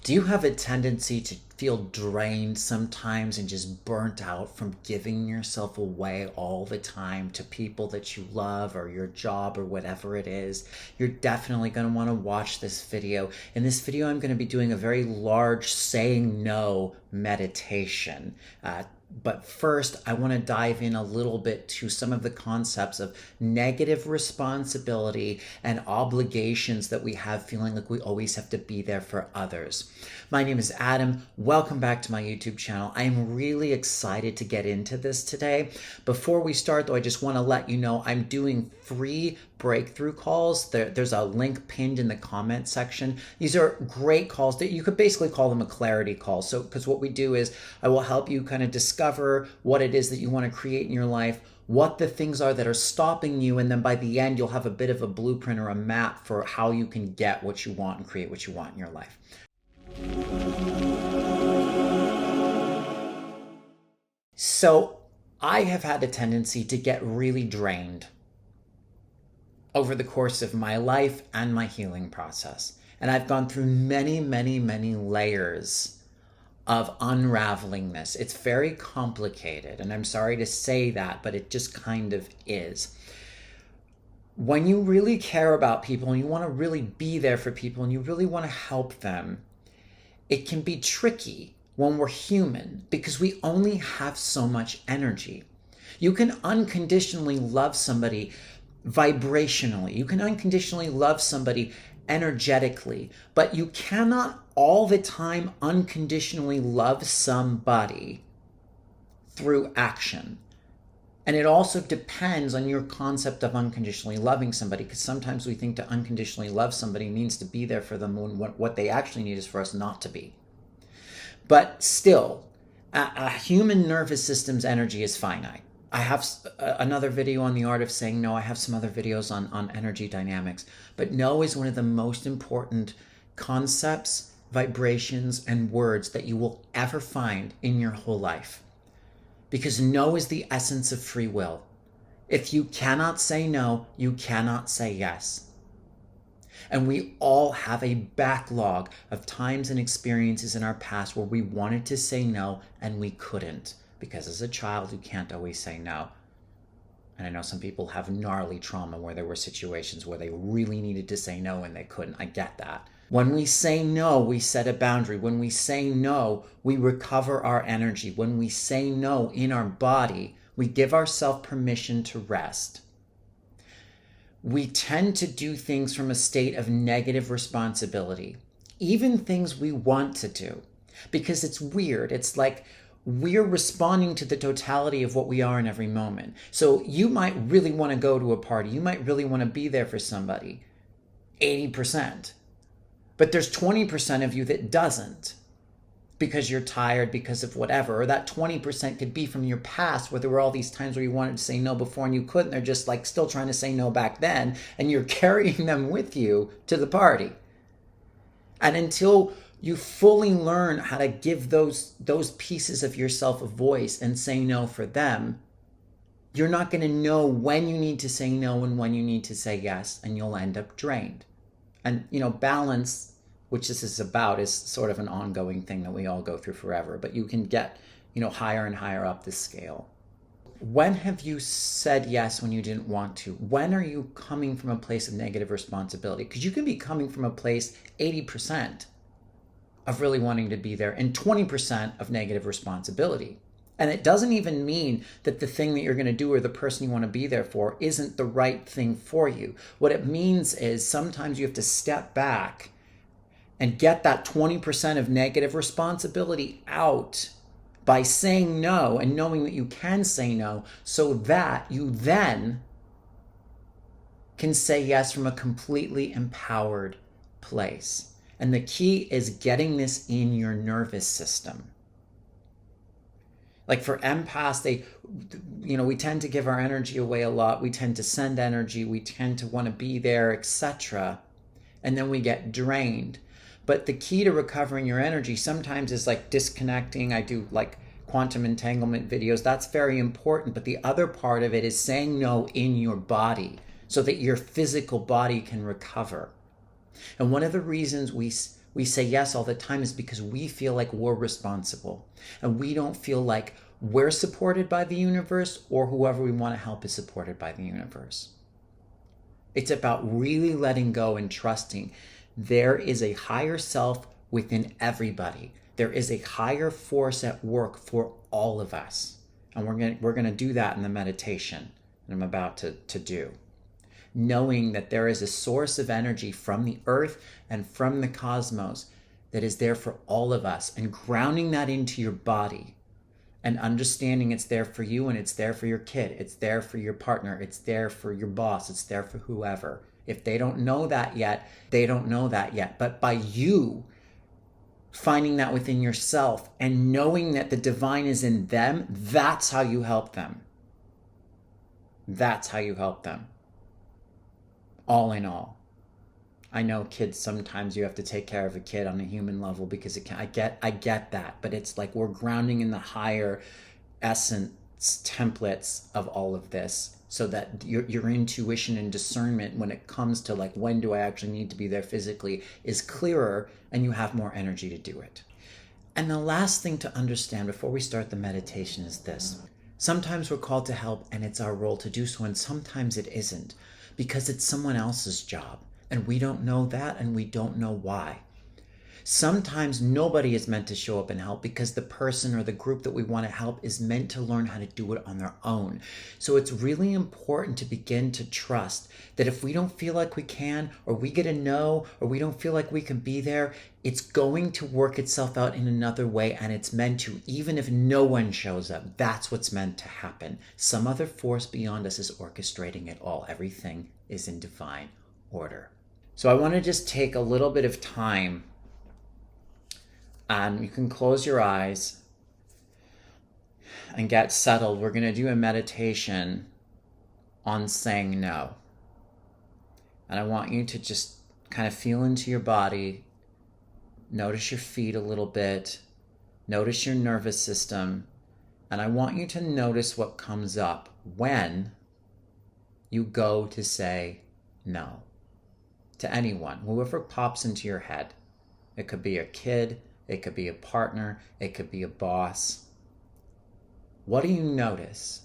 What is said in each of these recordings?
Do you have a tendency to feel drained sometimes and just burnt out from giving yourself away all the time to people that you love or your job or whatever it is? You're definitely going to want to watch this video. In this video, I'm going to be doing a very large saying no meditation. But first, I want to dive in a little bit to some of the concepts of negative responsibility and obligations that we have, feeling like we always have to be there for others. My name is Adam. Welcome back to my YouTube channel. I am really excited to get into this today. Before we start, though, I just want to let you know I'm doing free breakthrough calls. There's a link pinned in the comment section. These are great calls that you could basically call them a clarity call. So, because what we do is I will help you kind of discover what it is that you want to create in your life, what the things are that are stopping you, and then by the end, you'll have a bit of a blueprint or a map for how you can get what you want and create what you want in your life. So, I have had a tendency to get really drained over the course of my life and my healing process. And I've gone through many, many, many layers of unraveling this. It's very complicated, and I'm sorry to say that, but it just kind of is. When you really care about people and you want to really be there for people and you really want to help them, it can be tricky when we're human because we only have so much energy. You can unconditionally love somebody vibrationally. You can unconditionally love somebody energetically, but you cannot all the time unconditionally love somebody through action. And it also depends on your concept of unconditionally loving somebody, because sometimes we think to unconditionally love somebody means to be there for them when what they actually need is for us not to be. But still, a human nervous system's energy is finite. I have another video on the art of saying no. I have some other videos on energy dynamics. But no is one of the most important concepts, vibrations, and words that you will ever find in your whole life. Because no is the essence of free will. If you cannot say no, you cannot say yes. And we all have a backlog of times and experiences in our past where we wanted to say no and we couldn't. Because as a child, you can't always say no. And I know some people have gnarly trauma where there were situations where they really needed to say no and they couldn't. I get that. When we say no, we set a boundary. When we say no, we recover our energy. When we say no in our body, we give ourselves permission to rest. We tend to do things from a state of negative responsibility, even things we want to do, because it's weird. It's like we're responding to the totality of what we are in every moment. So you might really want to go to a party. You might really want to be there for somebody, 80%. But there's 20% of you that doesn't, because you're tired, because of whatever. Or that 20% could be from your past where there were all these times where you wanted to say no before and you couldn't. They're just like still trying to say no back then, and you're carrying them with you to the party. And until you fully learn how to give those pieces of yourself a voice and say no for them, you're not going to know when you need to say no and when you need to say yes, and you'll end up drained. And, balance, which this is about, is sort of an ongoing thing that we all go through forever. But you can get, higher and higher up the scale. When have you said yes when you didn't want to? When are you coming from a place of negative responsibility? Because you can be coming from a place 80% of really wanting to be there and 20% of negative responsibility. And it doesn't even mean that the thing that you're going to do or the person you want to be there for isn't the right thing for you. What it means is sometimes you have to step back and get that 20% of negative responsibility out by saying no and knowing that you can say no, so that you then can say yes from a completely empowered place. And the key is getting this in your nervous system. Like for empaths, we tend to give our energy away a lot. We tend to send energy. We tend to want to be there, etc. And then we get drained. But the key to recovering your energy sometimes is like disconnecting. I do like quantum entanglement videos. That's very important. But the other part of it is saying no in your body so that your physical body can recover. And one of the reasons we say yes all the time is because we feel like we're responsible. And we don't feel like we're supported by the universe, or whoever we want to help is supported by the universe. It's about really letting go and trusting there is a higher self within everybody. There is a higher force at work for all of us. And we're going to do that in the meditation that I'm about to do. Knowing that there is a source of energy from the earth and from the cosmos that is there for all of us, and grounding that into your body and understanding it's there for you, and it's there for your kid, it's there for your partner, it's there for your boss, it's there for whoever. If they don't know that yet, they don't know that yet. But by you finding that within yourself and knowing that the divine is in them, that's how you help them. That's how you help them. All in all. I know kids, sometimes you have to take care of a kid on a human level because it can, I get that, but it's like we're grounding in the higher essence templates of all of this, so that your intuition and discernment when it comes to like, when do I actually need to be there physically, is clearer, and you have more energy to do it. And the last thing to understand before we start the meditation is this. Sometimes we're called to help and it's our role to do so, and sometimes it isn't, because it's someone else's job. And we don't know that, and we don't know why. Sometimes nobody is meant to show up and help because the person or the group that we want to help is meant to learn how to do it on their own. So it's really important to begin to trust that if we don't feel like we can, or we get a no, or we don't feel like we can be there, it's going to work itself out in another way, and it's meant to, even if no one shows up. That's what's meant to happen. Some other force beyond us is orchestrating it all. Everything is in divine order. So I want to just take a little bit of time. You can close your eyes and get settled. We're going to do a meditation on saying no. And I want you to just kind of feel into your body. Notice your feet a little bit. Notice your nervous system. And I want you to notice what comes up when you go to say no to anyone, whoever pops into your head. It could be a kid, it could be a partner, it could be a boss. What do you notice?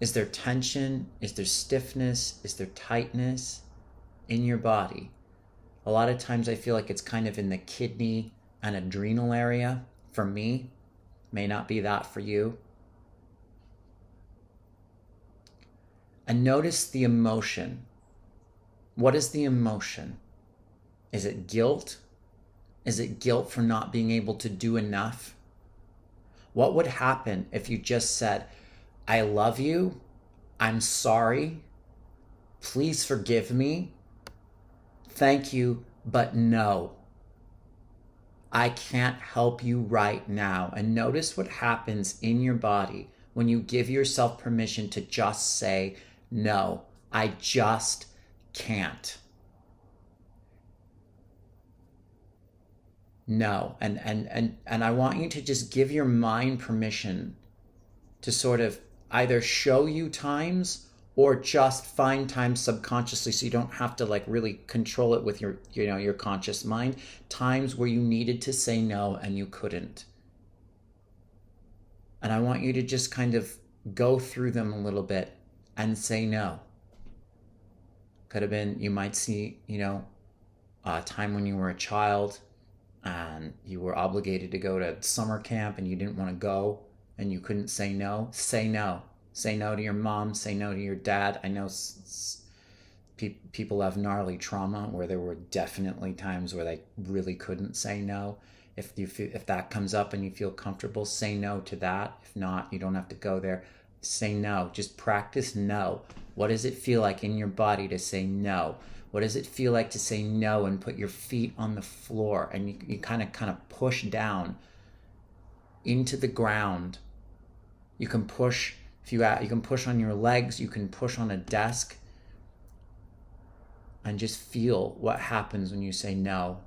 Is there tension? Is there stiffness? Is there tightness in your body? A lot of times I feel like it's kind of in the kidney and adrenal area. For me, may not be that for you. And notice the emotion. What is the emotion? Is it guilt? Is it guilt for not being able to do enough? What would happen if you just said, I love you, I'm sorry, please forgive me, thank you, but no, I can't help you right now. And notice what happens in your body when you give yourself permission to just say, no, I just can't. No. And I want you to just give your mind permission to sort of either show you times or just find times subconsciously, so you don't have to like really control it with your conscious mind, times where you needed to say no and you couldn't. And I want you to just kind of go through them a little bit and say no. Could have been, you might see, a time when you were a child and you were obligated to go to summer camp and you didn't want to go and you couldn't say no. Say no. Say no to your mom. Say no to your dad. I know people have gnarly trauma where there were definitely times where they really couldn't say no. If that comes up and you feel comfortable, say no to that. If not, you don't have to go there. Say no. Just practice no. What does it feel like in your body to say no? What does it feel like to say no and put your feet on the floor and you kind of push down into the ground? You can push, you can push on your legs, you can push on a desk, and just feel what happens when you say no,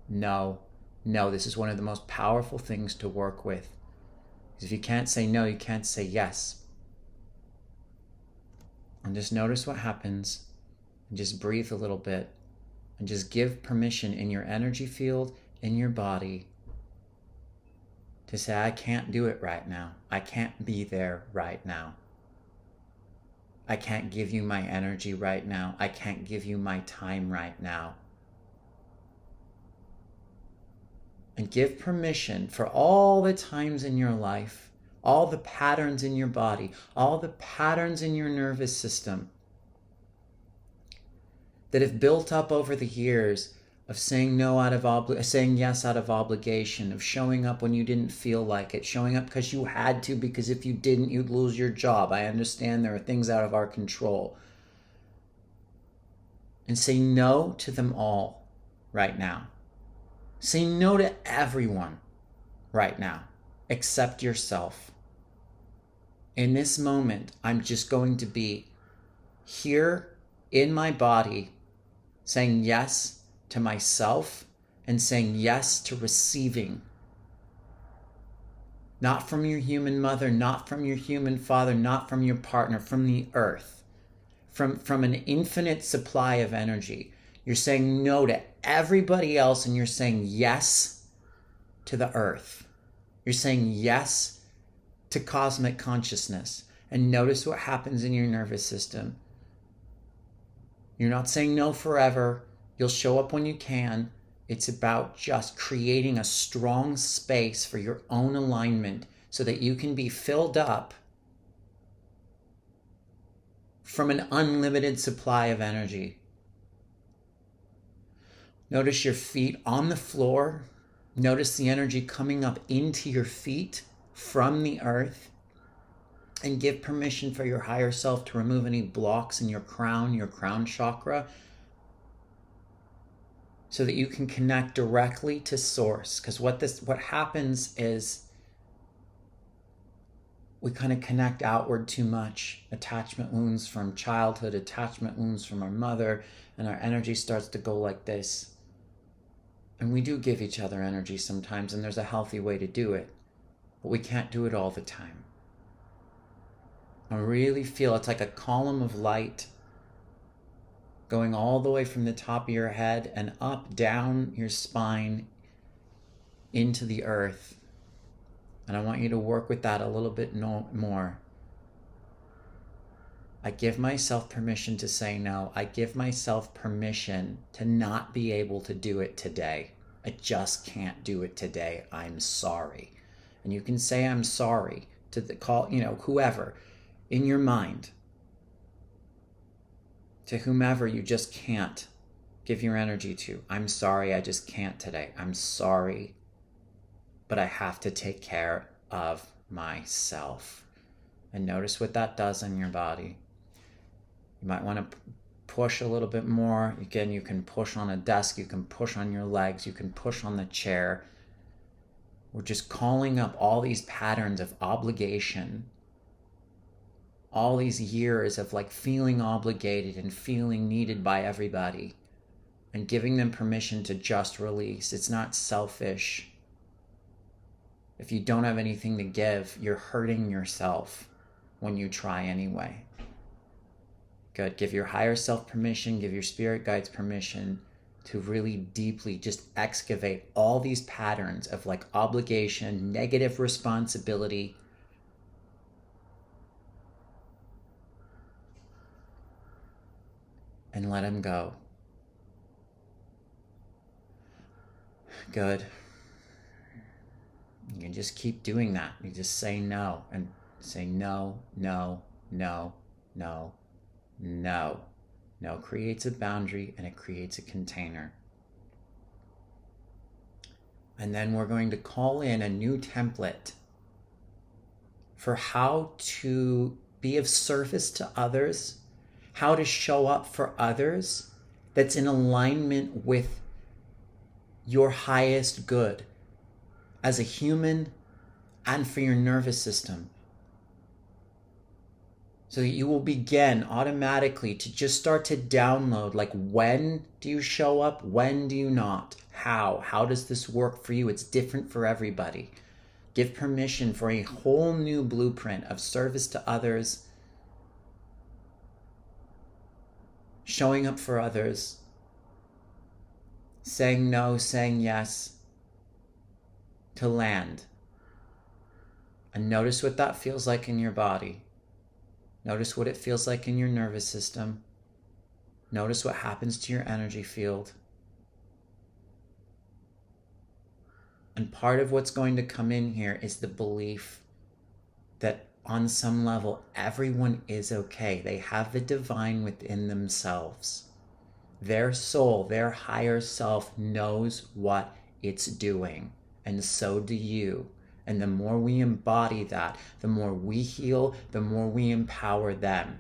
no, no. This is one of the most powerful things to work with. Because if you can't say no, you can't say yes. And just notice what happens, and just breathe a little bit, And just give permission in your energy field, in your body, to say, I can't do it right now. I can't be there right now. I can't give you my energy right now. I can't give you my time right now. And give permission for all the times in your life, all the patterns in your body, all the patterns in your nervous system that have built up over the years of saying no out of saying yes out of obligation, of showing up when you didn't feel like it, showing up because you had to, because if you didn't, you'd lose your job. I understand there are things out of our control. And say no to them all right now. Say no to everyone right now, except yourself. In this moment, I'm just going to be here in my body, saying yes to myself and saying yes to receiving. Not from your human mother, not from your human father, not from your partner, from the earth, from an infinite supply of energy. You're saying no to everybody else and you're saying yes to the earth. You're saying yes to cosmic consciousness. And notice what happens in your nervous system. You're not saying no forever. You'll show up when you can. It's about just creating a strong space for your own alignment so that you can be filled up from an unlimited supply of energy. Notice your feet on the floor. Notice the energy coming up into your feet from the earth. And give permission for your higher self to remove any blocks in your crown chakra, so that you can connect directly to source. Because what happens is we kind of connect outward too much. Attachment wounds from childhood, attachment wounds from our mother, and our energy starts to go like this. And we do give each other energy sometimes, and there's a healthy way to do it. But we can't do it all the time. I really feel it's like a column of light going all the way from the top of your head and up, down your spine, into the earth. And I want you to work with that a little bit more. I give myself permission to say no. I give myself permission to not be able to do it today. I just can't do it today. I'm sorry. And you can say I'm sorry to the call, whoever in your mind, to whomever you just can't give your energy to. I'm sorry, I just can't today. I'm sorry, but I have to take care of myself. And notice what that does in your body. You might want to push a little bit more. Again, you can push on a desk, you can push on your legs, you can push on the chair. We're just calling up all these patterns of obligation, all these years of feeling obligated and feeling needed by everybody, and giving them permission to just release. It's not selfish. If you don't have anything to give, you're hurting yourself when you try anyway. Good. Give your higher self permission, give your spirit guides permission to really deeply just excavate all these patterns of obligation, negative responsibility, and let them go. Good. You can just keep doing that. You just say no and say no, no, no, no, no. No creates a boundary and it creates a container. And then we're going to call in a new template for how to be of service to others, how to show up for others that's in alignment with your highest good as a human and for your nervous system. So that you will begin automatically to just start to download, when do you show up? When do you not? How? How does this work for you? It's different for everybody. Give permission for a whole new blueprint of service to others, showing up for others, saying no, saying yes, to land. And notice what that feels like in your body. Notice what it feels like in your nervous system. Notice what happens to your energy field. And part of what's going to come in here is the belief that on some level, everyone is okay. They have the divine within themselves. Their soul, their higher self knows what it's doing. And so do you. And the more we embody that, the more we heal, the more we empower them.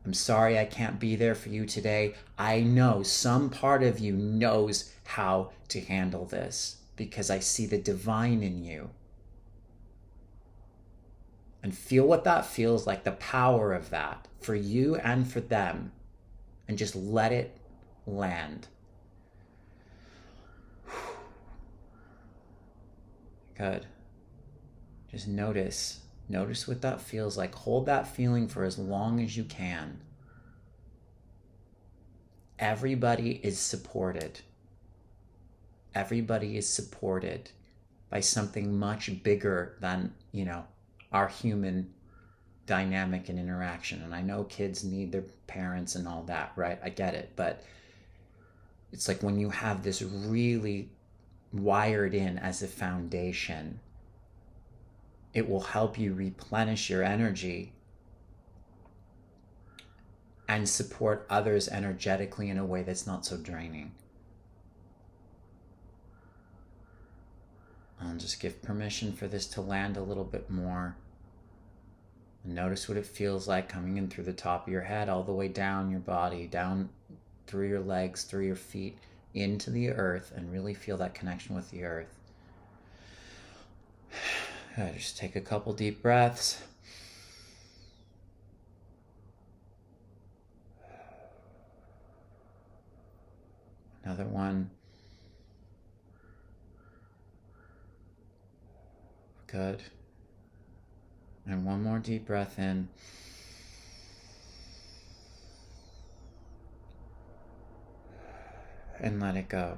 I'm sorry I can't be there for you today. I know some part of you knows how to handle this because I see the divine in you. And feel what that feels like, the power of that for you and for them. And just let it land. Good. Just notice what that feels like. Hold that feeling for as long as you can. Everybody is supported. Everybody is supported by something much bigger than, our human dynamic and interaction. And I know kids need their parents and all that, right? I get it. But it's like when you have this really wired in as a foundation, it will help you replenish your energy and support others energetically in a way that's not so draining. I'll just give permission for this to land a little bit more. And notice what it feels like coming in through the top of your head, all the way down your body, down through your legs, through your feet, into the earth, and really feel that connection with the earth. Just take a couple deep breaths. Another one. Good. And one more deep breath in. And let it go.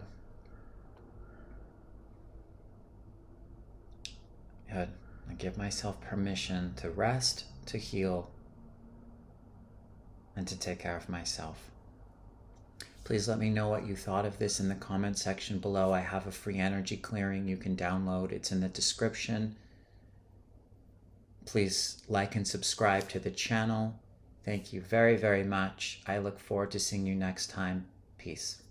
Good. I give myself permission to rest, to heal, and to take care of myself. Please let me know what you thought of this in the comment section below. I have a free energy clearing you can download. It's in the description. Please like and subscribe to the channel. Thank you very, very much. I look forward to seeing you next time. Peace.